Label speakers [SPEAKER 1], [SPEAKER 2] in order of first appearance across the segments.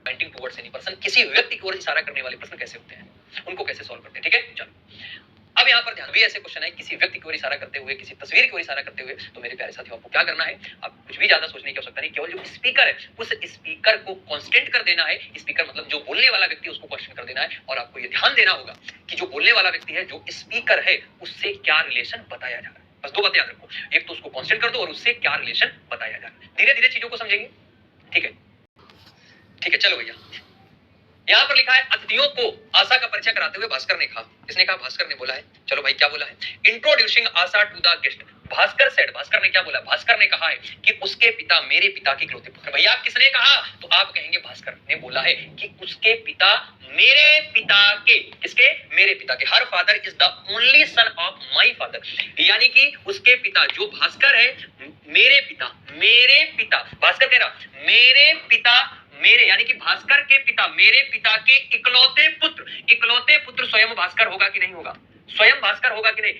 [SPEAKER 1] Pointing towards any person, किसी व्यक्ति की ओर इशारा करने वाले प्रश्न कैसे होते हैं, उनको कैसे सॉल्व करते हैं। ठीक है, चलो अब यहाँ पर ध्यान, भी ऐसे क्वेश्चन है किसी व्यक्ति की ओर इशारा करते हुए, किसी तस्वीर की ओर इशारा करते हुए, तो मेरे प्यारे साथियों आपको क्या करना है, आप कुछ भी ज्यादा सोचने की आवश्यकता नहीं, केवल जो स्पीकर है उस स्पीकर को कांस्टेंट कर देना है। स्पीकर मतलब जो बोलने वाला व्यक्ति है उसको क्वेश्चन कर देना है, और आपको ये ध्यान देना होगा कि जो बोलने वाला व्यक्ति है, जो स्पीकर है, उससे क्या रिलेशन बताया जा रहा है। बस दो बातें याद रखो, एक तो उसको कांस्टेंट कर दो और उससे क्या रिलेशन बताया जा रहा है। धीरे धीरे चीजों को समझेंगे। ठीक है, ठीक है, चलो भैया यहाँ पर लिखा है, अतिथियों को आशा का परिचय कराते हुए भास्कर ने कहा, किसने कहा, भास्कर ने बोला है। चलो भाई क्या बोला है, introducing Asha to the guest, Bhaskar said, Bhaskar ने क्या बोला, भास्कर ने कहा है कि उसके पिता मेरे पिता के इकलौते पुत्र। भैया किसने कहा, तो आप कहेंगे भास्कर ने बोला है कि उसके पिता मेरे पिता के, किसके, मेरे पिता के। Her father is the only son of my father, यानी कि उसके पिता जो भास्कर है, मेरे पिता, मेरे पिता, भास्कर कह रहा मेरे पिता, मेरे यानी कि भास्कर के पिता, मेरे पिता के इकलौते पुत्र, इकलौते पुत्र स्वयं भास्कर होगा कि नहीं होगा, स्वयं भास्कर होगा कि नहीं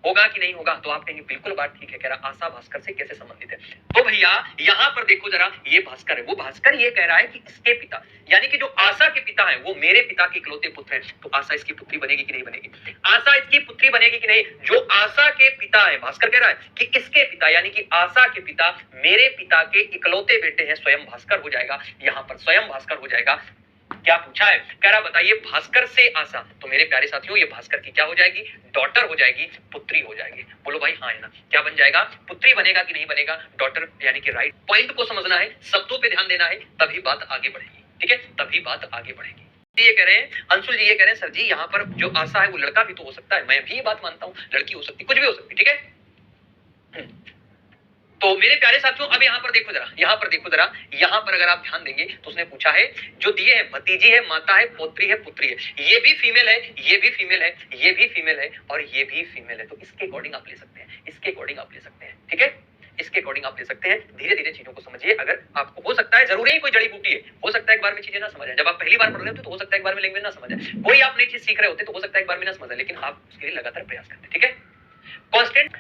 [SPEAKER 1] होगा, कि नहीं होगा। तो आप कहेंगे बिल्कुल बात ठीक है, कह रहा आशा भास्कर से कैसे संबंधित है। तो भैया यहाँ पर देखो जरा, ये भास्कर है, वो भास्कर ये कह रहा है कि इसके पिता यानी कि जो आशा के पिता है वो मेरे पिता के इकलौते पुत्र हैं, तो आशा इसकी पुत्री बनेगी कि नहीं बनेगी, आशा इसकी पुत्री बनेगी कि नहीं। जो आशा के पिता है, भास्कर कह रहा है कि इसके पिता यानी कि आशा के पिता मेरे पिता के इकलौते बेटे हैं, स्वयं भास्कर हो जाएगा, यहाँ पर स्वयं भास्कर हो जाएगा। क्या पूछा है, कह रहा बताइए भास्कर से आशा, तो मेरे प्यारे साथियों ये भास्कर की क्या हो जाएगी, डॉटर हो जाएगी, पुत्री हो जाएगी। बोलो भाई हाँ है ना, क्या बन जाएगा, पुत्री बनेगा कि नहीं बनेगा, डॉटर यानी कि राइट। पॉइंट को समझना है, शब्दों पे ध्यान देना है, तभी बात आगे बढ़ेगी। ठीक है, तभी बात आगे बढ़ेगी। ये कह रहे हैं, अंशुल जी ये कह रहे हैं, सर जी यहाँ पर जो आशा है वो लड़का भी तो हो सकता है, मैं भी ये बात मानता हूँ, लड़की हो सकती, कुछ भी हो सकती। ठीक है, तो मेरे प्यारे साथियों अब यहाँ पर देखो जरा, यहाँ पर देखो जरा, यहाँ पर अगर आप ध्यान देंगे तो उसने पूछा है जो दिए है, भतीजी है, माता है, पौत्री है, पुत्री है, ये भी फीमेल है, ये भी फीमेल है, ये भी फीमेल है और ये भी फीमेल है। तो इसके अकॉर्डिंग आप ले सकते हैं, इसके अकॉर्डिंग आप ले सकते हैं। ठीक है, इसके अकॉर्डिंग आप ले सकते हैं। धीरे धीरे चीजों को समझिए, अगर आपको हो सकता है, जरूरी नहीं कोई जड़ी बूटी है, हो सकता है एक बार में चीजें ना समझ आए, जब आप पहली बार पढ़ रहे होते तो हो सकता है एक बार में लैंग्वेज ना समझ आए, कोई आप नई चीज सीख रहे होते तो हो सकता है एक बार में ना समझ आए, लेकिन आप उसके लिए लगातार प्रयास करते हैं। ठीक है, कांस्टेंट।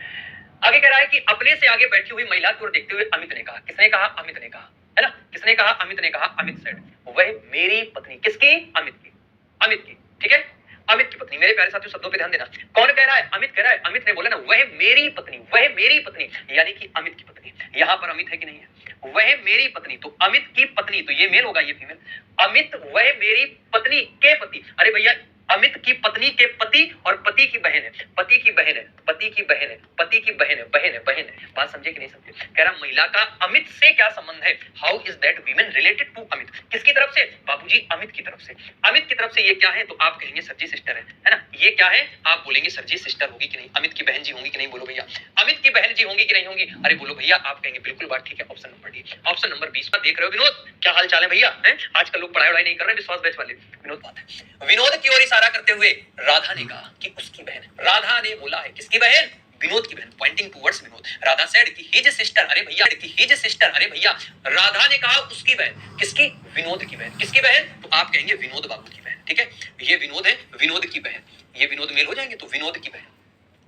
[SPEAKER 1] आगे कह रहा है कि अपने से आगे बैठी हुई महिला की ओर देखते हुए अमित ने कहा, किसने कहा, अमित ने कहा, है ना, किसने कहा, अमित ने कहा, अमित सेड, वह मेरी पत्नी, किसकी, अमित की, अमित की। ठीक है, अमित की पत्नी। मेरे प्यारे साथियों शब्दों पे ध्यान देना, कौन कह रहा है, अमित कह रहा है, अमित ने बोला ना वह मेरी पत्नी, वह मेरी पत्नी यानी कि अमित की पत्नी। यहाँ पर अमित है कि नहीं है, वह मेरी पत्नी, तो अमित की पत्नी, तो ये मेल होगा, ये फीमेल। अमित वह मेरी पत्नी के पति, अरे भैया अमित की पत्नी के पति और पति की बहन है, पति की बहन है, पति की बहन है, पति की बहन है, बहन है, बहन है। बात समझे कि नहीं समझे, कह रहा महिला का अमित से क्या संबंध है, how is that women related to Amit, किसकी तरफ से, बाबूजी अमित की तरफ से। अमित की तरफ से ये क्या है, तो आप कहेंगे सर जी सिस्टर है ना, ये क्या है, आप बोलेंगे सर जी सिस्टर होगी कि नहीं, अमित की बहन जी होंगी कि नहीं, बोलो भैया अमित की बहन जी होंगी कि नहीं होंगी, अरे बोलो भैया, आप कहेंगे बिल्कुल बात ठीक है, option number D, option number 20 पर देख रहे हो। विनोद क्या हाल चाल है भैया, आजकल लोग पढ़ाई नहीं कर रहे, विश्वास बैच वाले। विनोद बात है, विनोद की ओर इशारा करते हुए राधा ने कहा कि उसकी बहन, राधा ने बोला है किसकी बहन, विनोद की बहन, pointing towards Vinod. Radha said कि हिज सिस्टर, अरे भैया कि हिज सिस्टर, अरे भैया राधा ने कहा उसकी बहन, किसकी, विनोद की बहन, किसकी बहन, तो आप कहेंगे विनोद बाबू की बहन। ठीक है, ये विनोद है, विनोद की बहन, ये विनोद मेल हो जाएंगे, तो विनोद की बहन,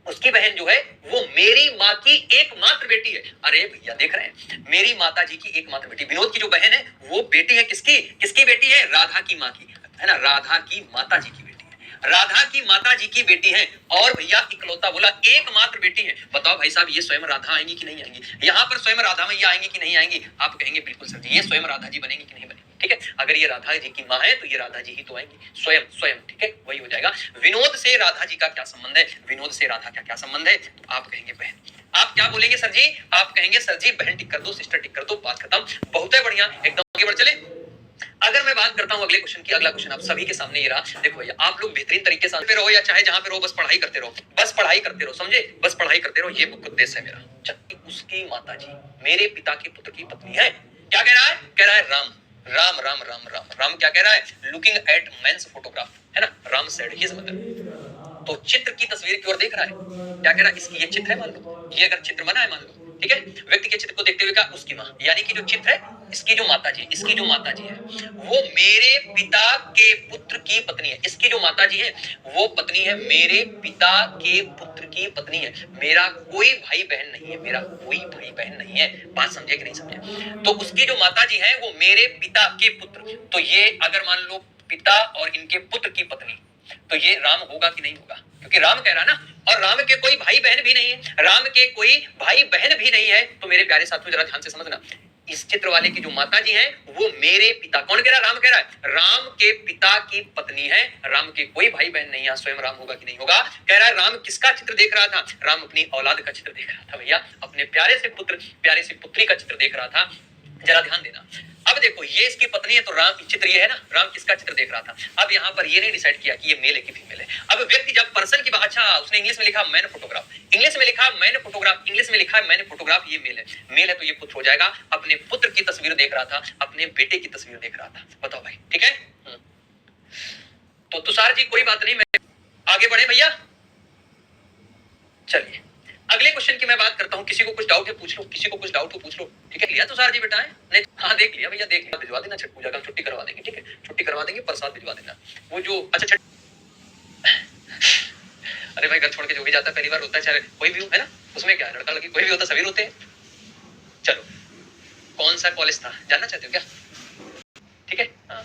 [SPEAKER 1] उसकी बहन जो है वो मेरी माँ की एकमात्र बेटी है। अरे भैया देख रहे हैं, मेरी माता जी की एकमात्र बेटी, विनोद की जो बहन है वो बेटी है किसकी, किसकी बेटी है, राधा की माँ की, है ना, राधा की माता जी की बेटी है, राधा की माता जी की बेटी है। और भैया इकलौता बोला एकमात्र बेटी है। बताओ भाई साहब ये स्वयं राधा आएंगी कि नहीं आएंगी, यहाँ पर स्वयं राधा मैया आएंगी कि नहीं आएंगी, आप कहेंगे बिल्कुल सर जी ये स्वयं राधा जी बनेंगी कि नहीं बनेंगी। ठीक है, अगर ये राधा जी की माँ है तो ये राधा जी ही तो आएंगी, स्वयं स्वयं। ठीक है, वही हो जाएगा। विनोद से राधा जी का क्या संबंध है, विनोद से राधा का क्या संबंध है, तो आप कहेंगे बहन। आप क्या बोलेंगे सर जी, आप कहेंगे सर जी बहन टिक कर दो, सिस्टर टिक कर दो, बात खत्म। बहुत है बढ़िया, एकदम आगे बढ़ चले। अगर मैं बात करता हूं अगले क्वेश्चन की, अगला क्वेश्चन आप सभी के सामने ये रहा। देखो भैया आप लोग बेहतरीन तरीके से पे रहो या चाहे जहां पे रहो, बस पढ़ाई करते रहो, बस पढ़ाई करते रहो, समझे, बस पढ़ाई करते रहो, ये उद्देश्य है मेरा। उसकी माता जी मेरे पिता के पुत्र की पत्नी है। क्या कह रहा है, कह रहा है राम राम राम राम राम राम, क्या कह रहा है, लुकिंग एट मेंस फोटोग्राफ, है ना, राम सेड हिज मदर, तो चित्र की तस्वीर की ओर देख रहा है। क्या कह रहा है, इसकी ये चित्र है मान लो, ये अगर चित्र बना है मान लो, ठीक है। व्यक्ति के चित्र को देखते हुए कहा उसकी माँ, यानी कि जो चित्र है इसकी जो माता जी है वो मेरे पिता के पुत्र की पत्नी है। इसकी जो माता जी है वो पत्नी है मेरे पिता के पुत्र की पत्नी है। मेरा कोई भाई बहन नहीं है, मेरा कोई भाई बहन नहीं है। बात समझे कि नहीं समझे? तो उसकी जो माता जी है वो मेरे पिता के पुत्र, तो ये अगर मान लो पिता और इनके पुत्र की पत्नी, तो ये राम होगा कि नहीं होगा? क्योंकि राम कह रहा ना, और राम के कोई भाई बहन भी नहीं है, राम के कोई भाई बहन भी नहीं है। तो मेरे प्यारे साथियों जरा ध्यान से समझना, इस चित्र वाले की जो माता जी है वो मेरे पिता, कौन कह रहा है? राम कह रहा है, राम के पिता की पत्नी है। राम के कोई भाई बहन नहीं है। स्वयं राम होगा कि नहीं होगा? कह रहा है राम किसका चित्र देख रहा था? राम अपनी औलाद का चित्र देख रहा था भैया, अपने प्यारे से पुत्र प्यारे से पुत्री का चित्र देख रहा था। जरा ध्यान देना। अब देखो ये इसकी पत्नी है, तो राम चित्र ये है ना, राम किसका चित्र देख रहा था? अब यहाँ पर ये नहीं डिसाइड किया कि ये मेल है कि फीमेल है। अब व्यक्ति जब पर्सन की बात, अच्छा उसने इंग्लिश में लिखा मैन फोटोग्राफ, इंग्लिश में लिखा मैन फोटोग्राफ, इंग्लिश में लिखा है मैन फोटोग्राफ, ये मेल है। मेल है तो ये पुत्र हो जाएगा। अपने पुत्र की तस्वीर देख रहा था, अपने बेटे की तस्वीर देख रहा था। बताओ भाई, ठीक है? तो तुषार जी कोई बात नहीं, मैं आगे बढ़े भैया। चलिए अगले क्वेश्चन की मैं बात करता हूं। किसी को कुछ डाउट है पूछ लो, किसी को कुछ डाउट हो पूछ लो, ठीक है? लिया तुषार जी बेटा है? नहीं, हाँ देख लिया भैया, देख लिया। भिजवा देना छठ पूजा का, छुट्टी करवा देंगे, ठीक है? छुट्टी करवा देंगे, प्रसाद भिजवा देना। वो जो अच्छा छठ अरे भाई घर छोड़ के जो भी जाता है पहली बार होता है, चाहे कोई भी हो, है ना? उसमें क्या है, लड़का लड़की कोई भी होता, सभी होते हैं। चलो कौन सा कॉलेज था जानना चाहते हो क्या? ठीक है, हाँ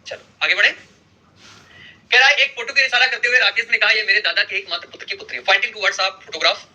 [SPEAKER 1] चलो आगे बढ़े। कह रहा है एक फोटो की इशारा करते हुए राकेश ने कहा ये मेरे दादा के एकमात्र पुत्र की पुत्री है। Pointing towards a photograph,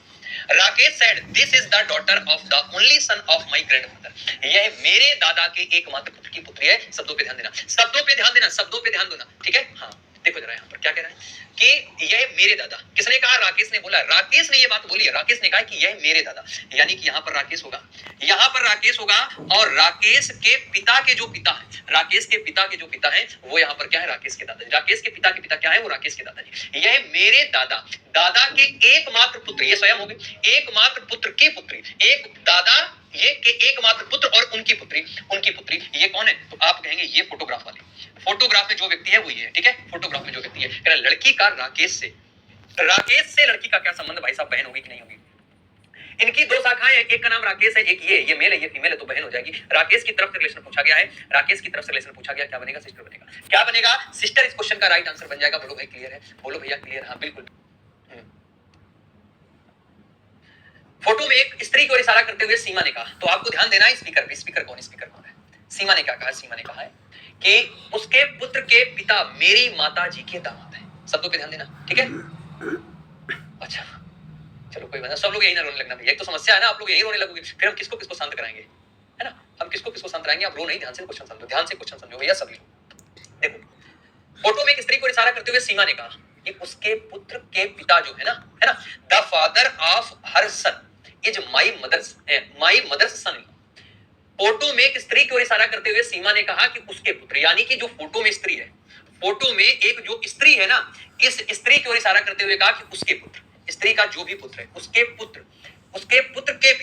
[SPEAKER 1] Rakesh said this is the daughter of the only son of my grandfather. यह मेरे दादा के एकमात्र पुत्र की पुत्री है। शब्दों पे ध्यान देना, शब्दों पे ध्यान देना, शब्दों पे ध्यान देना, ठीक है? हाँ देखो जरा यहाँ पर क्या कह रहा है कि यह मेरे दादा, किसने कहा? राकेश ने बोला, राकेश ने ये बात बोली है। राकेश ने कहा कि यह मेरे दादा, यानी कि यहाँ पर राकेश होगा, यहाँ पर राकेश होगा। और राकेश के पिता के जो पिता है, राकेश के पिता के जो पिता है वो यहाँ पर क्या है? राकेश के दादाजी। राकेश के पिता क्या है? वो राकेश के दादाजी। यह मेरे दादा, दादा के एकमात्र पुत्र, ये स्वयं हो गए, एकमात्र पुत्र की पुत्री, एक दादा ये के एकमात्र पुत्र और उनकी पुत्री, ये कौन है? तो आप कहेंगे ये फोटोग्राफ वाले। फोटोग्राफ में जो व्यक्ति है वो ये है, ठीक है? फोटोग्राफ में जो व्यक्ति है, लड़की का राकेश से लड़की का क्या संबंध भाई साहब? बहन होगी कि नहीं होगी? इनकी दो शाखाएं हैं, एक का नाम राकेश है, एक ये मेल है, ये फीमेल है, तो बहन हो जाएगी। राकेश की तरफ से रिलेशन पूछा गया है, राकेश की तरफ से रिलेशन पूछा गया, क्या बनेगा? सिस्टर बनेगा। क्या बनेगा? सिस्टर। इस क्वेश्चन का राइट आंसर बन जाएगा। बोलो भाई क्लियर है? बोलो भैया क्लियर? हाँ बिल्कुल। फोटो में एक स्त्री को इशारा करते हुए सीमा ने कहा, तो आपको ध्यान देना है स्पीकर पे। स्पीकर कौन है? सीमा ने क्या कहा? सीमा ने कहा है कि उसके पुत्र के पिता मेरी माता जी के दामाद है। शब्दों पे ध्यान देना, ठीक है? अच्छा चलो कोई बात नहीं, सब लोग यही ना रोने लगना भैया, एक तो समस्या है ना, आप लोग यही रोने लगोगे, फिर हम किसको किसको शांत कराएंगे, है ना? हम किसको किसको शांत कराएंगे? आप रो नहीं, ध्यान से क्वेश्चन समझो, ध्यान से क्वेश्चन समझो भैया सभी लोग। देखो फोटो में एक स्त्री को इशारा करते हुए सीमा ने कहा कि उसके पुत्र के पिता जो है ना, the father of her son is my mother's son. Photo में एक स्त्री को इशारा करते हुए सीमा ने कहा कि उसके पुत्र, यानी कि जो फोटो में स्त्री है, फोटो में एक जो स्त्री है ना, इस स्त्री की ओर इशारा करते हुए कहा कि उसके पुत्र, स्त्री का जो भी पुत्र है, उसके पुत्र के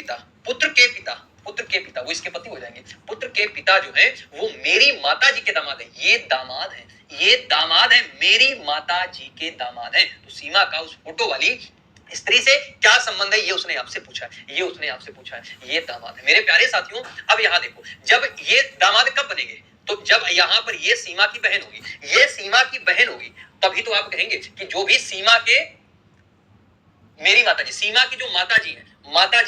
[SPEAKER 1] पिता वो इसके पति हो जाएंगे। पुत्र के पिता जो है वो मेरी माता जी के दामाद है। ये दामाद है, मेरी माता जी के दामाद है। तो सीमा का उस फोटो वाली स्त्री से क्या संबंध है? ये उसने आपसे पूछा है, ये दामाद है। मेरे प्यारे साथियों अब यहाँ देखो, जब ये दामाद कब बनेंगे? तो जब यहाँ पर ये सीमा की बहन होगी, तभी तो आप कहेंगे कि जो भी सीमा के मेरी माताजी, सीमा की जो माताजी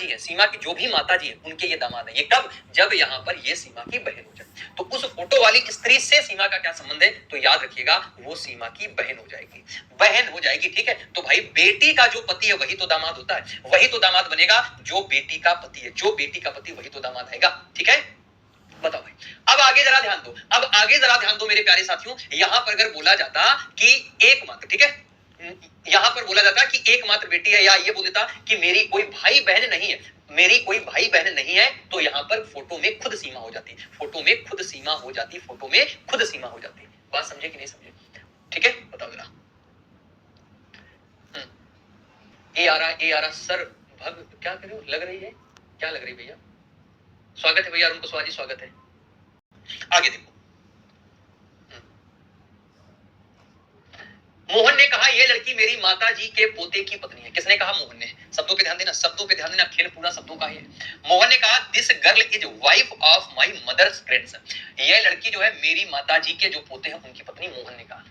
[SPEAKER 1] है, सीमा की जो भी माताजी है, उनके ये दामाद है। ये कब? जब यहाँ पर ये सीमा की बहन हो जाए। तो उस फोटो वाली स्त्री से सीमा का क्या संबंध है? तो याद रखिएगा वो सीमा की बहन हो जाएगी, ठीक है? तो भाई बेटी का जो पति है वही तो दामाद होता है, वही तो दामाद बनेगा जो बेटी का पति है, जो बेटी का पति वही तो दामाद आएगा, ठीक है? बताओ भाई। अब आगे जरा ध्यान दो मेरे प्यारे साथियों। यहां पर अगर बोला जाता कि एकमात्र, ठीक है, यहां पर बोला जाता कि एकमात्र बेटी है, या ये बोल देता कि मेरी कोई भाई बहन नहीं है, तो यहां पर फोटो में खुद सीमा हो जाती, बात समझे कि नहीं समझे? ठीक है, बताओ जरा। ए आ रहा सर भग क्या कर रहे हो? लग रही है क्या? लग रही भैया? स्वागत है भैया, अरुण कुशवाहा जी स्वागत है। आगे देखो, मोहन ने कहा यह लड़की मेरी माता जी के पोते की पत्नी है। किसने कहा? मोहन ने। शब्दों पे ध्यान देना, शब्दों पे ध्यान देना, खेल पूरा शब्दों का ही है। मोहन ने कहा this girl is wife of my mother's grandson. यह लड़की जो है मेरी माताजी के जो पोते हैं उनकी पत्नी। मोहन ने कहा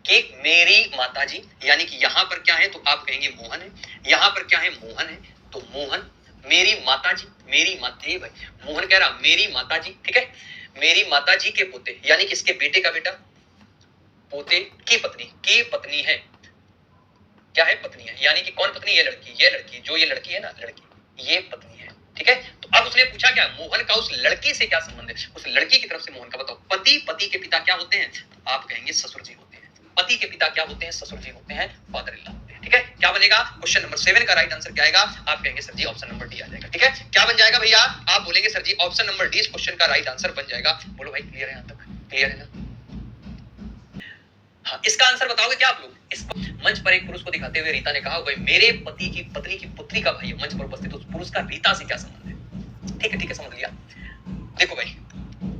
[SPEAKER 1] कि मेरी माताजी, यानी कि यहां पर क्या है तो आप कहेंगे मोहन है, यहां पर क्या है मोहन है, तो मोहन मेरी माताजी, मेरी माता भाई मोहन कह रहा मेरी माताजी, ठीक है, मेरी माताजी के पोते यानी कि इसके बेटे का बेटा, पोते की पत्नी है, क्या है पत्नी है, यानी कि कौन पत्नी, ये लड़की जो ये लड़की है ना, लड़की ये पत्नी है, ठीक है। तो अब उसने पूछा क्या मोहन का उस लड़की से क्या संबंध है, उस लड़की की तरफ से मोहन का बताओ। पति के पिता क्या होते हैं, तो आप कहेंगे ससुर जी होते हैं। पति के पिता क्या होते हैं, ससुर जी होते हैं, फादर इन लॉ होते हैं, ठीक है। क्या बनेगा, क्वेश्चन नंबर 7 का राइट आंसर क्या आएगा, आप कहेंगे सर जी ऑप्शन नंबर डी आ जाएगा, ठीक है। क्या बन जाएगा भैया, आप बोलेंगे सर जी ऑप्शन नंबर डी इस क्वेश्चन का राइट आंसर बन जाएगा। बोलो भाई क्लियर है, यहां तक क्लियर है ना। हाँ, इसका आंसर बताओगे क्या आप लोग। इसको मंच पर एक पुरुष को दिखाते हुए रीता ने कहा भाई मेरे पति की पत्नी की पुत्री का भाई है। मंच पर उपस्थित उस पुरुष का रीता से क्या संबंध है, ठीक है समझ लिया। देखो भाई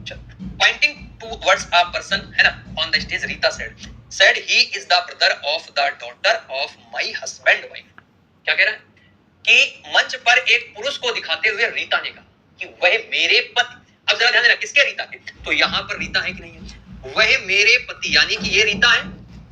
[SPEAKER 1] चल पॉइंटिंग टूवर्ड्स अ पर्सन है ना on the stage, Rita said he is the brother of the daughter of my husband wife। क्या कह रहा है कि मंच पर एक पुरुष को दिखाते हुए रीता ने कहा कि वह मेरे पति, अब जरा ध्यान देना किसके रीता के, तो यहां पर रीता है कि नहीं है, वह मेरे पति यानी कि ये रीता है,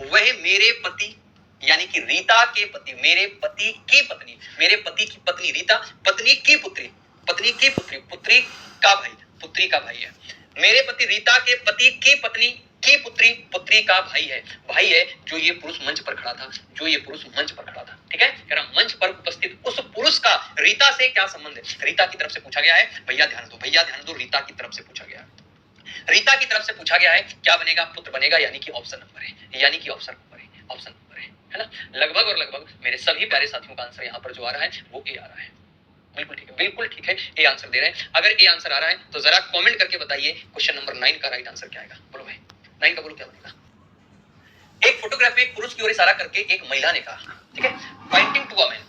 [SPEAKER 1] वह मेरे पति यानी कि रीता के पति, मेरे पति की पत्नी, मेरे पति की पत्नी रीता, पत्नी की पुत्री, पत्नी की पुत्री, पुत्री का भाई, पुत्री का भाई है, मेरे पति रीता के पति की पत्नी की पुत्री, पुत्री का भाई है जो ये पुरुष मंच पर खड़ा था, जो ये पुरुष मंच पर खड़ा था, ठीक है। कह रहा मंच पर उपस्थित उस पुरुष का रीता से क्या संबंध है, रीता की तरफ से पूछा गया है। भैया ध्यान दो, रीता की तरफ से पूछा गया है, रीता की तरफ से पूछा गया है, क्या बनेगा, पुत्र बनेगा, यानी कि ऑप्शन नंबर है, यानी कि ऑप्शन नंबर है ना। लगभग और लगभग मेरे सभी प्यारे साथियों का आंसर यहाँ पर जो आ रहा है वो ए आ रहा है। बिल्कुल ठीक है, ए आंसर दे रहे हैं। अगर ए आंसर आ रहा है तो जरा कमेंट करके बताइए क्वेश्चन नंबर 9 का राइट आंसर क्या आएगा। बोलो भाई 9 का बोलो क्या बनेगा। एक फोटोग्राफ में एक पुरुष की ओर इशारा करके एक महिला ने कहा, ठीक है, pointing to a man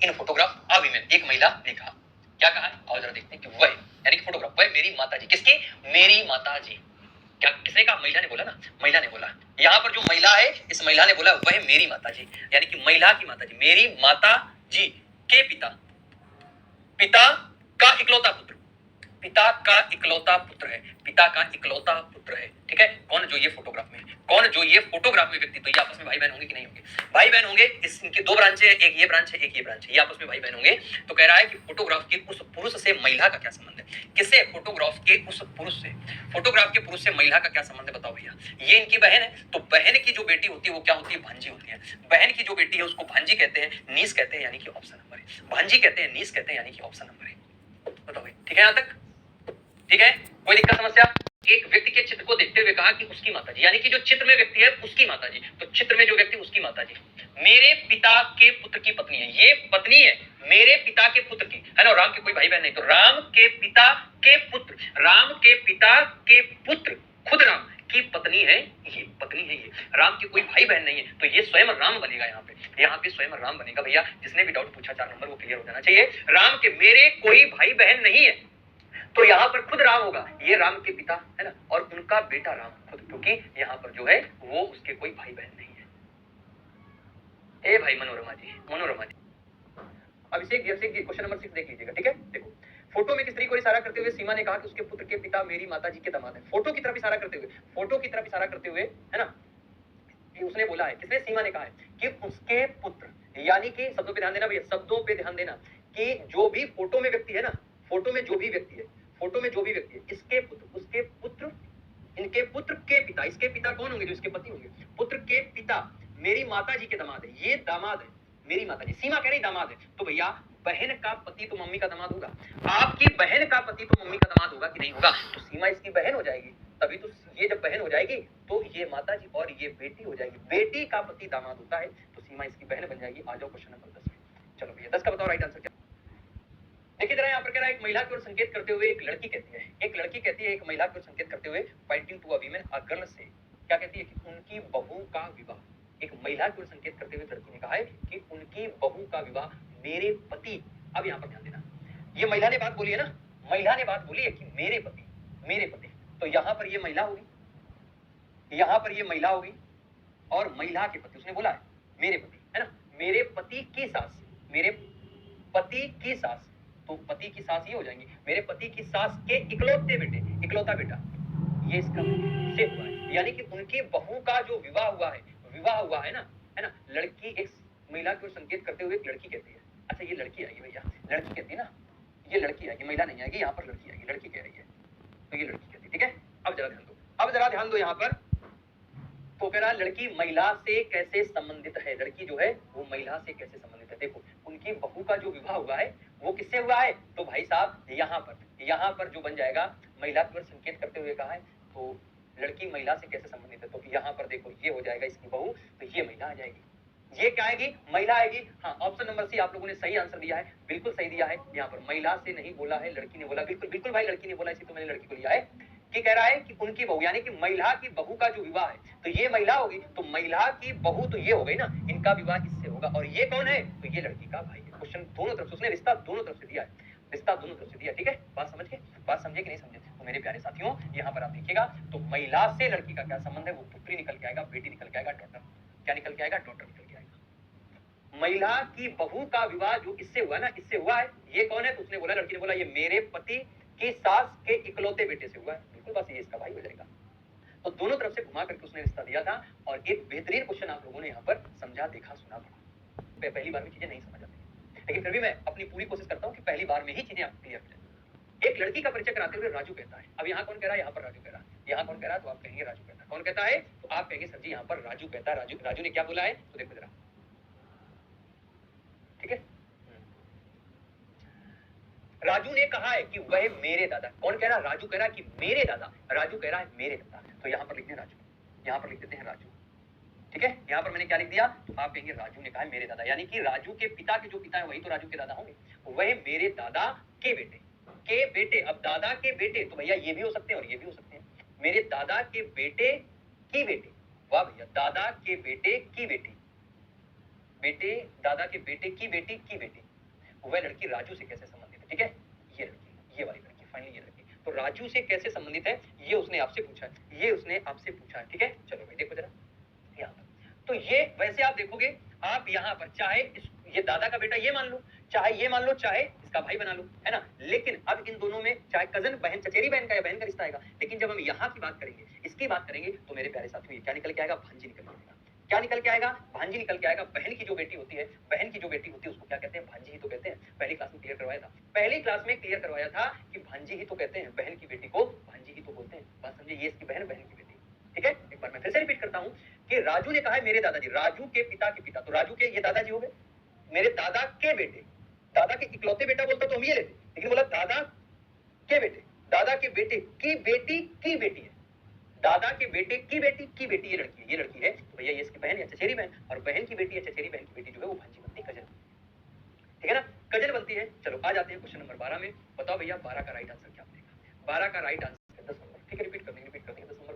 [SPEAKER 1] in photograph a women, एक महिला ने कहा, क्या कहा है आओ जरा देखते हैं कि वह यानी कि फोटोग्राफ, वह मेरी माताजी, किसकी, मेरी माताजी, क्या किसने कहा, महिला ने बोला ना, महिला ने बोला। यहाँ पर जो महिला है इस महिला ने बोला वह मेरी माताजी, यानी कि महिला की माताजी, मेरी माताजी के पिता, पिता का इकलौता पुत्र, पिता का इकलौता पुत्र है, पिता का इकलौता पुत्र है, ठीक है। कौन, जो ये फोटोग्राफ में, कौन जो ये फोटोग्राफ में व्यक्ति, तो ये आपस में भाई बहन होंगे कि नहीं होंगे, भाई बहन होंगे। इनके दो ब्रांच है, एक ये ब्रांच है, एक ये ब्रांच है, ये आपस में भाई बहन होंगे। तो कह रहा है कि फोटोग्राफ के उस पुरुष से महिला का क्या संबंध है, किससे, फोटोग्राफ के उस पुरुष से, फोटोग्राफ के पुरुष से महिला का क्या संबंध है बताओ भैया। ये इनकी बहन है, तो बहन की जो बेटी होती है वो क्या होती है, भांजी होती है। बहन की जो बेटी है उसको भांजी कहते हैं, नीस कहते हैं, यानी कि ऑप्शन नंबर है, भांजी कहते हैं, नीस कहते हैं, यानी कि ऑप्शन नंबर है। बताओ भाई ठीक है यहां तक, ठीक है, कोई दिक्कत समस्या। एक व्यक्ति के चित्र को देखते हुए कहा कि उसकी माताजी, यानी कि जो चित्र में व्यक्ति है उसकी माताजी, तो चित्र में जो व्यक्ति उसकी माताजी, मेरे पिता के पुत्र की पत्नी है, ये पत्नी है मेरे पिता के पुत्र की, है ना। राम के कोई भाई बहन नहीं, तो राम के पिता के पुत्र, राम के पिता के पुत्र खुद राम की पत्नी है, ये पत्नी है ये, राम के कोई भाई बहन नहीं है, तो ये स्वयं राम बनेगा यहाँ पे स्वयं राम बनेगा। भैया जिसने भी डाउट पूछा 4 नंबर वो क्लियर हो जाना चाहिए। राम के मेरे कोई भाई बहन नहीं है, तो यहाँ पर खुद राम होगा, ये राम के पिता है ना, और उनका बेटा राम खुद, क्योंकि यहाँ पर जो है वो उसके कोई भाई बहन नहीं है। ए भाई मनोरमा जी, अभिषेक जी क्वेश्चन नंबर 6 देख लीजिएगा, ठीक है। देखो फोटो में किस स्त्री को इशारा करते हुए सीमा ने कहा कि उसके पुत्र के पिता मेरी माताजी के दामाद है। फोटो की तरफ इशारा करते हुए है ना, उसने बोला है, किसने, सीमा ने कहा है कि उसके पुत्र, यानी कि शब्दों पे ध्यान देना भैया, शब्दों पे ध्यान देना, कि जो भी फोटो में व्यक्ति है ना, फोटो में जो भी व्यक्ति है, इसके पुत्र, उसके पुत्र, इनके पुत्र के पिता, इसके पिता कौन होंगे, जो इसके पति होंगे, पुत्र के पिता मेरी माताजी के दामाद है, ये दामाद है मेरी माताजी। सीमा कह रही दामाद है, तो भैया बहन का पति तो मम्मी का दामाद होगा, आपकी बहन का पति तो मम्मी का दामाद होगा कि नहीं होगा, तो सीमा इसकी बहन हो जाएगी, तभी तो ये जब बहन हो जाएगी तो ये माताजी और ये बेटी हो जाएगी, बेटी का पति दामाद होता है, तो सीमा इसकी बहन बन जाएगी। आ जाओ क्वेश्चन नंबर 10 में, चलो भैया 10 का बताओ राइट आंसर क्या। देखिए जरा यहाँ पर कह रहा है, एक महिला की ओर संकेत करते हुए एक लड़की कहती है, एक महिला की ओर संकेत करते हुए pointing to a women a girl से क्या कहती है कि उनकी बहू का विवाह, एक महिला की ओर संकेत करते हुए लड़की ने कहा है कि उनकी बहू का विवाह मेरे पति, अब यहाँ पर ध्यान देना, ये महिला ने बात बोली है ना, महिला ने बात बोली है कि मेरे पति, तो यहाँ पर ये महिला होगी, और महिला के पति, उसने बोला है मेरे पति, है ना, मेरे पति की सास, मेरे पति की सास, तो पति की सास ये हो जाएंगी, मेरे पति की सास के इकलौते बेटे, इकलौता बेटा, ये इसका से हुआ है। यानी कि उनकी बहू का जो विवाह हुआ है ना, लड़की एक महिला को संकेत करते हुए एक लड़की कहती है। अच्छा ये लड़की आएगी भैया, लड़की कहती है ना, ये लड़की आएगी, महिला नहीं आएगी, यहाँ पर लड़की आएगी, लड़की कह रही है, तो ये लड़की कहती है। ठीक है, अब जरा ध्यान दो यहाँ पर। तो कह रहा लड़की महिला से कैसे संबंधित है, लड़की जो है वो महिला से कैसे संबंधित है। देखो उनकी बहू का जो विवाह हुआ है वो किससे हुआ है, तो भाई साहब यहाँ पर जो बन जाएगा, महिला की ओर संकेत करते हुए कहा है, तो लड़की महिला से कैसे संबंधित है, तो यहाँ पर देखो ये हो जाएगा इसकी बहू, तो ये महिला आ जाएगी, ये क्या आएगी, महिला आएगी। हाँ, ऑप्शन नंबर सी आप लोगों ने सही आंसर दिया है, बिल्कुल सही दिया है। यहाँ पर महिला से नहीं बोला है, लड़की ने बोला, बिल्कुल बिल्कुल भाई लड़की ने बोला, इसी तो मैंने लड़की को लिया है। कि कह रहा है कि उनकी बहू, यानी कि महिला की बहू का जो विवाह है, तो ये महिला होगी, तो महिला की बहू तो ये हो गई ना, इनका विवाह इससे होगा, और ये कौन है, तो ये लड़की का भाई है। क्वेश्चन दोनों तरफ से, उसने रिश्ता दोनों तरफ से दिया है, रिश्ता दोनों तरफ से दिया। ठीक है, बात समझ के, बात समझे कि नहीं समझे, तो मेरे प्यारे साथियों यहाँ पर आप देखिएगा, तो महिला से लड़की का क्या संबंध है, वो पुत्री निकल के आएगा, बेटी निकल के आएगा, डॉटर, क्या निकल के आएगा, डॉटर निकल के आएगा। महिला की बहू का विवाह जो इससे हुआ ना, इससे हुआ है, ये कौन है, तो उसने बोला, लड़की ने बोला, ये मेरे पति की सास के इकलौते बेटे से हुआ है, बिल्कुल बस ये इसका भाई हो जाएगा। तो दोनों तरफ से घुमा करके उसने रिश्ता दिया था, और एक बेहतरीन क्वेश्चन आप लोगों ने यहाँ पर समझा, देखा, सुना, पढ़ा। पहली बार में चीजें नहीं समझ आती, लेकिन फिर भी मैं अपनी पूरी कोशिश करता हूँ कि पहली बार में ही चीजें आपको क्लियर हो जाए। एक लड़की का परिचय कराते हुए राजू कहता है, अब यहाँ कौन कह रहा है, यहाँ पर राजू कह रहा है, यहाँ कौन कह रहा है, तो आप कहेंगे राजू कहता है, कौन कहता है, तो आप कहेंगे सर जी यहाँ पर राजू कहता है, राजू ने क्या बोला है, तो देखो जरा, ठीक है। राजू ने कहा है कि वह मेरे दादा, कौन कह रहा है, राजू कह रहा है कि मेरे दादा, राजू कह रहा है मेरे दादा, तो यहाँ पर लिखते हैं राजू, यहाँ पर लिख देते हैं राजू। ठीक है, यहाँ पर मैंने क्या लिख दिया, तो आप कहेंगे राजू ने कहा है मेरे दादा, यानी कि राजू के पिता के जो पिता है वही तो राजू के दादा होंगे, वह मेरे दादा के बेटे, अब दादा के बेटे तो भैया ये भी हो सकते हैं और ये भी हो सकते हैं, मेरे दादा के बेटे की बेटी, वाह भैया, दादा के बेटे की बेटी, दादा के बेटे की बेटी, वह लड़की राजू से कैसे संबंधित है। ठीक है, ये लड़की, ये वाली लड़की, फाइनली ये लड़की, तो राजू से कैसे संबंधित है, ये उसने आपसे पूछा है, ये उसने आपसे पूछा है। ठीक है, चलो भाई देखो जरा यहाँ पर, तो ये वैसे आप देखोगे, आप यहाँ पर चाहे ये दादा का बेटा ये मान लो, चाहे ये मान लो, चाहे इसका भाई बना लो, है ना, लेकिन अब इन दोनों में चाहे कजन बहन, चचेरी बहन का या बहन का रिश्ता आएगा, लेकिन जब हम यहाँ की बात करेंगे, इसकी बात करेंगे, तो मेरे प्यारे साथियों ये क्या निकल के आएगा, भांजी निकल के आएगा, क्या निकल के आएगा, भांजी निकल के आएगा। बहन की जो बेटी होती है, उसको क्या कहते हैं, भांजी ही तो कहते हैं। पहली क्लास में क्लियर करवाया था, पहली क्लास में क्लियर करवाया था कि भांजी ही तो कहते हैं, बहन की बेटी को भांजी ही तो बोलते हैं। बात समझे, ये इसकी बहन की बेटी। ठीक है, एक बार मैं फिर से रिपीट करता हूँ कि राजू ने कहा है मेरे दादाजी, राजू के पिता के पिता, तो राजू के ये दादाजी हो गए, मेरे दादा के बेटे, दादा के इकलौते बेटा बोलता तो हम ये लेते, लेकिन बोला दादा के बेटे, दादा के बेटे की बेटी है, दादा के बेटे की बेटी, ये लड़की है, तो भैया ये इसकी बहन या चचेरी बहन, और बहन की बेटी या चचेरी बहन की बेटी जो है वो भांजी बनती है, कजन, ठीक है ना, कजन बनती है। चलो आ जाते हैं क्वेश्चन नंबर 12 में, बताओ भैया 12 का राइट आंसर क्या बनेगा, 12 का राइट आंसर 10 नंबर। ठीक है, रिपीट कर देंगे 10 नंबर,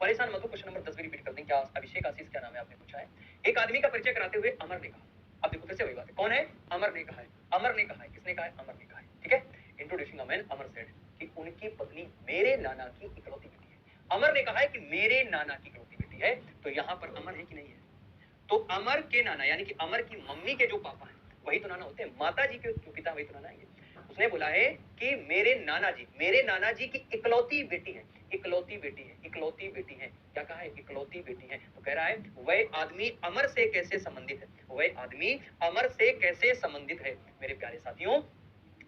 [SPEAKER 1] परेशान मत हो, क्वेश्चन नंबर 10 भी रिपीट कर दें। क्या अभिषेक आशीष क्या नाम है आपने पूछा है, एक आदमी का परिचय कराते हुए अमर ने कहा, अब देखो फिर से वही बात है, कौन है, अमर ने कहा है, किसने कहा है, अमर ने कहा है। ठीक है, introducing a man, Amar said कि उनकी पत्नी मेरे नाना की इकलौती बेटी है। अमर ने कहा है कि मेरे नाना की इकलौती बेटी है, तो यहाँ पर अमर है कि नहीं है, तो अमर के नाना यानी कि अमर की मम्मी के जो पापा हैं वही तो नाना होते हैं, माता जी के जो पिता वही तो नाना है। उसने बोला है कि मेरे नाना जी की इकलौती बेटी है, इकलौती बेटी है, क्या कहा है, इकलौती बेटी है, तो कह रहा है वह आदमी अमर से कैसे संबंधित है, वह आदमी अमर से कैसे संबंधित है। मेरे प्यारे साथियों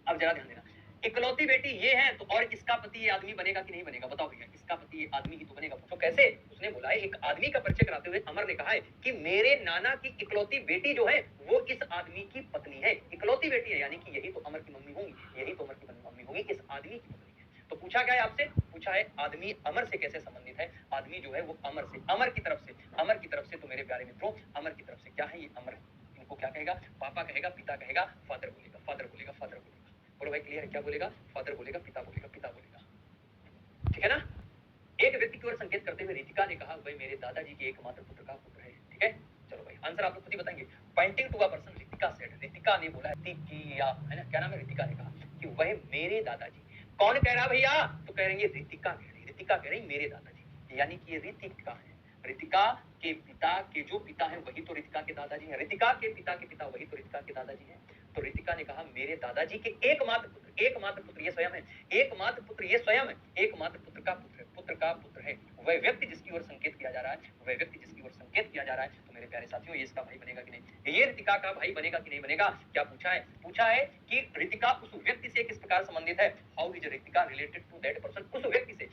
[SPEAKER 1] अब जरा ध्यान देना, इकलौती बेटी ये है, तो और इसका पति ये आदमी बनेगा कि नहीं बनेगा, बताओ भैया, इसका पति ये आदमी ही तो बनेगा। पूछो कैसे, उसने बोला है एक आदमी का परिचय कराते हुए अमर ने कहा है कि मेरे नाना की इकलौती बेटी जो है वो इस आदमी की पत्नी है, इकलौती बेटी है, यानी कि यही तो अमर की मम्मी होंगी, इस आदमी की पत्नी है। तो पूछा क्या है आपसे, पूछा है आदमी अमर से कैसे संबंधित है, आदमी जो है वो अमर से, अमर की तरफ से, तो मेरे प्यारे मित्रों अमर की तरफ से क्या है, ये अमर, इनको क्या कहेगा, पापा कहेगा, पिता कहेगा, फादर बोलेगा, बोलो भाई क्लियर है, क्या बोलेगा, फादर बोलेगा, पिता बोलेगा, ठीक है ना। एक व्यक्ति की ओर संकेत करते हुए रितिका ने कहा वह मेरे दादाजी के एकमात्र पुत्र का पुत्र है। ठीक है, चलो भाई आंसर आप लोग खुद ही बताएंगे। Pointing to a person, Ritika said, Ritika ने बोला, रितिकिया है ना, क्या नाम है, रितिका ने कहा कि वह मेरे दादाजी, कौन कह रहा भैया, तो कह रही है रितिका कह रही मेरे दादाजी, यानी कि ये रितिका है, रितिका के पिता के जो पिता है वही तो रितिका के दादाजी है, रितिका के पिता वही तो रितिका के दादाजी है। तो रितिका ने कहा मेरे दादाजी के एकमात्र पुत्र ये स्वयं है, एकमात्र पुत्र ये स्वयं है, एकमात्र पुत्र का पुत्र है। वह व्यक्ति जिसकी ओर संकेत किया जा रहा है, वह व्यक्ति जिसकी ओर संकेत किया जा रहा है, तो मेरे प्यारे साथियों ये इसका भाई बनेगा कि नहीं, ये रितिका का भाई बनेगा कि नहीं बनेगा। क्या पूछा है कि रितिका उस व्यक्ति से किस प्रकार संबंधित है, how is Ritika related to that person, उस व्यक्ति से।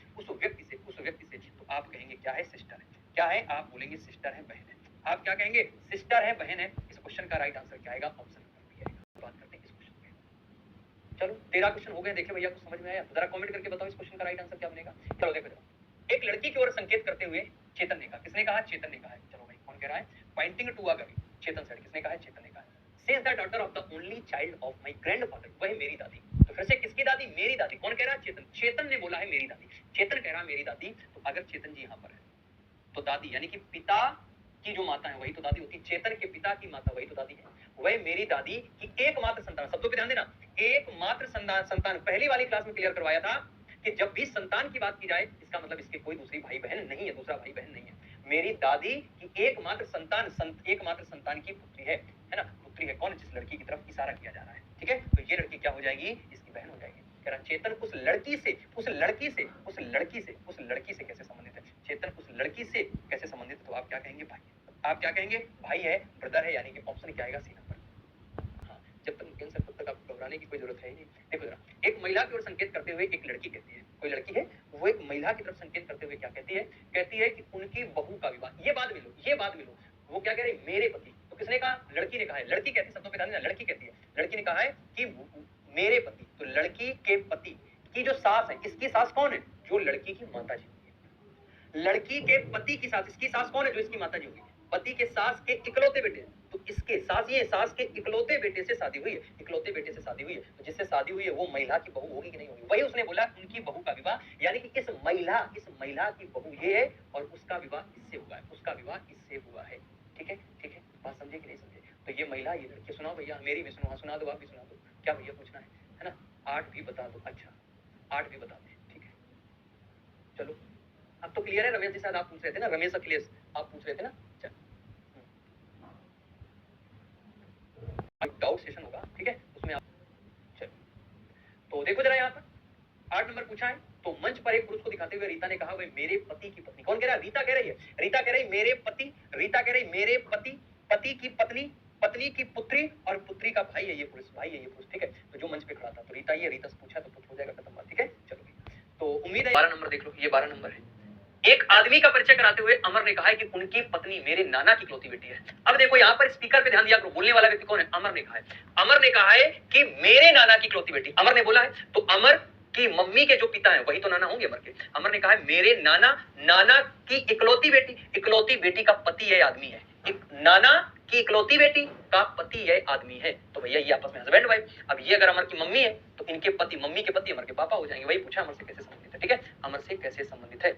[SPEAKER 1] तो आप कहेंगे क्या है, सिस्टर है। क्या है, आप बोलेंगे सिस्टर है, बहन है। आप क्या कहेंगे, सिस्टर है, बहन है। इस क्वेश्चन का राइट आंसर क्या आएगा, ऑप्शन नंबर बी आएगा। बात करते हैं इस क्वेश्चन पे। चलो 13 क्वेश्चन हो गए, देखिए भैया कुछ समझ में आया, जरा कमेंट करके बताओ इस क्वेश्चन का राइट आंसर क्या बनेगा। चलो देखो जरा, एक लड़की की ओर संकेत करते हुए चेतन ने कहा, किसने कहा, चेतन ने कहा है। चलो भाई कौन कह रहा है, pointing to a girl, Chetan sir, किसने कहा है, चेतन ने कहा है। She is the daughter of the only child of my grandfather, वह मेरी दादी। तो फिर से किसकी दादी, मेरी दादी। कौन कह रहा है, चेतन ने बोला है मेरी दादी, चेतन कह रहा है मेरी दादी। तो अगर चेतन जी यहाँ पर है तो दादी यानी कि पिता की जो माता है वही तो दादी होती है, चेतन के पिता की माता वही तो दादी है। वह मेरी दादी की एकमात्र संतान, शब्दों पे ध्यान देना, एकमात्र संतान। पहली वाली क्लास में क्लियर करवाया था कि जब भी संतान की बात की जाए इसका मतलब इसके कोई दूसरी भाई बहन नहीं है, दूसरा भाई बहन नहीं है। मेरी दादी की एकमात्र संतान की पुत्री है ना, पुत्री है। कौन, जिस लड़की की तरफ इशारा किया जा रहा है, ठीक है। तो ये लड़की क्या हो जाएगी, इसकी बहन हो जाएगी। कह रहा चेतन उस लड़की से कैसे संबंधित है, चेतन उस लड़की से कैसे संबंधित है। तो आप क्या कहेंगे, भाई। आप क्या कहेंगे, भाई है, ब्रदर है, यानी कि ऑप्शन क्या आएगा, सी नंबर। हाँ, जब तक कैंसर तब तक आपको घबराने की कोई जरूरत है ही नहीं। देखो जरा, एक महिला की ओर संकेत करते हुए एक लड़की कहती है, कोई लड़की है वो एक महिला की तरफ संकेत करते हुए क्या कहती है कि उनकी बहू का विवाह। ये बात में लो, वो क्या कह रही, मेरे पति। तो किसने कहा, लड़की ने कहा है। लड़की कहती है, शब्दों पे ध्यान देना, लड़की कहती है, लड़की ने कहा है कि मेरे पति। तो लड़की के पति की जो सास है, इसकी सास कौन है, जो लड़की की माता जी होगी। लड़की के पति की सास, इसकी सास कौन है, जो इसकी माता जी होगी। पति के सास के इकलौते बेटे, तो इसके सास के इकलौते बेटे से शादी हुई है, तो जिससे शादी हुई है वो महिला की बहू होगी कि नहीं होगी। वही उसने बोला उनकी बहू का विवाह, यानी कि इस महिला की बहू ये है और उसका विवाह इससे हुआ है, ठीक है। बात समझे कि नहीं समझे। तो ये महिला, ये लड़की, सुनाओ भैया, मेरी भी सुनो, सुना दो, आप भी सुना दो। क्या भैया पूछना है ना, 8 भी बता दो। अच्छा 8 भी बता दे, ठीक है। चलो अब तो क्लियर है। रमेश जी शायद आप पूछ रहे थे ना, रमेश अखिलेश आप पूछ रहे थे ना। चल डाउट सेशन होगा, ठीक है, उसमें आप चलो। तो देखो जरा यहाँ पर 8 नंबर पूछा है। तो मंच पर एक पुरुष को दिखाते हुए रीता ने कहा वह मेरे पति की पत्नी। कौन कह रहा है, रीता कह रही है। रीता कह रही मेरे पति, रीता कह रही मेरे पति, पति की पत्नी, पत्नी की पुत्री और पुत्री का भाई है ये पुरुष, ठीक है। तो जो मंच पे खड़ा था तो रीता से पूछा तो हो जाएगा खत्म बात, ठीक है। चलो तो उम्मीद है 12 नंबर देख लो, ये 12 नंबर है। एक आदमी का परिचय कराते हुए अमर ने कहा है कि उनकी पत्नी मेरे नाना की इकलौती बेटी है। अब देखो यहाँ पर स्पीकर पे ध्यान दिया करो, बोलने वाला व्यक्ति कौन है, अमर ने कहा है। अमर ने कहा है कि मेरे नाना की इकलौती बेटी, अमर ने बोला है। तो अमर की मम्मी के जो पिता है वही तो नाना होंगे अमर के। अमर ने कहा है मेरे नाना की इकलौती बेटी का पति है, आदमी है। नाना की इकलौती बेटी का पति है, आदमी है। तो भैया ये आपस में हस्बैंड वाइफ। अब ये अगर अमर की मम्मी है तो इनके पति, मम्मी के पति अमर के पापा हो जाएंगे। वही पूछा अमर से कैसे संबंधित है, ठीक है, अमर से कैसे संबंधित है।